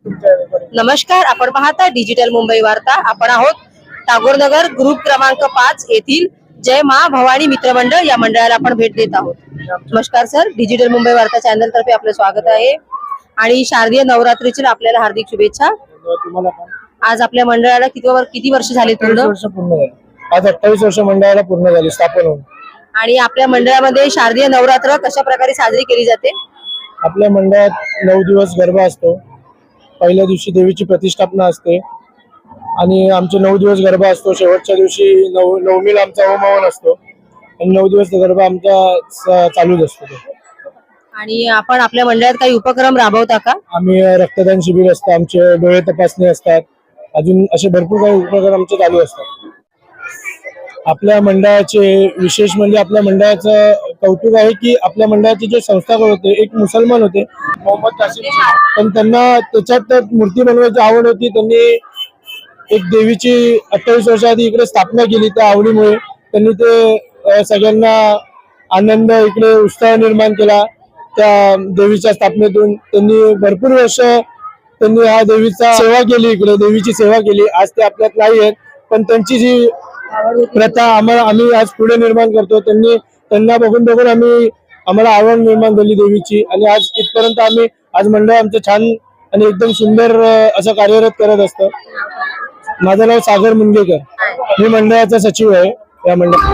नमस्कार, आपण पाहता डिजिटल मुंबई वार्ता। आपण आहोत टागोरनगर ग्रुप क्रमांक 5 येथील जय मा भवानी मित्र मंडळ या मंडळाला आपण भेट देत आहोत। नमस्कार सर, डिजिटल मुंबई वार्ता चॅनल तर्फे आपले स्वागत आहे आणि शारदीय नवरात्रीची आपल्याला हार्दिक शुभेच्छा। आज आपल्या मंडळाला किती वर्ष झाले? पूर्ण झाले। आज 28 वर्ष मंडळाला पूर्ण झाली स्थापन होऊन। आणि आपल्या मंडळामध्ये शारदीय नवरात्र कशा प्रकारे साजरी केली जाते? आपल्या मंडळात 9 दिवस गरबा असतो। पहिल्या दिवशी देवीची प्रतिष्ठापना असते आणि आमचे 9 दिवस गरबा असतो। शेवटच्या दिवशी नवमीला आमचा होम हवन असतो आणि 9 दिवस गरबा आमचा चालूच असतो। आणि आपण आपल्या मंडळात काही उपक्रम राबवता का? आम्ही रक्तदान शिबिर असतं, आमचे डोळे तपासणी असतात, अजून असे भरपूर काही उपक्रम आमचे चालू असतात। आपल्या मंडळाचे विशेष म्हणजे आपल्या मंडळाचं कौतुक आहे की आपल्या मंडळाचे जे संस्थापक होते एक मुसलमान होते, मोहम्मद कासिम, पण त्यांना त्याच्यात मूर्ती बनवायची आवड होती। त्यांनी एक देवीची 28 वर्ष आधी इकडे स्थापना केली। त्या आवडीमुळे त्यांनी ते सगळ्यांना आनंद इकडे उत्साह निर्माण केला। त्या देवीच्या स्थापनेतून त्यांनी भरपूर वर्ष त्यांनी ह्या देवीचा सेवा केली, इकडे देवीची सेवा केली। आज ते आपल्यात नाही आहेत, पण त्यांची जी प्रथा आम्ही आज पुढे निर्माण करतो। त्यांना बघून आम्हाला आवड निर्माण झाली देवीची आणि आज इथपर्यंत आम्ही आज मंडळ आमचं छान आणि एकदम सुंदर असं कार्यरत करत असतं। माझं नाव सागर मुंगेकर, मी मंडळाचा सचिव आहे या मंडळात।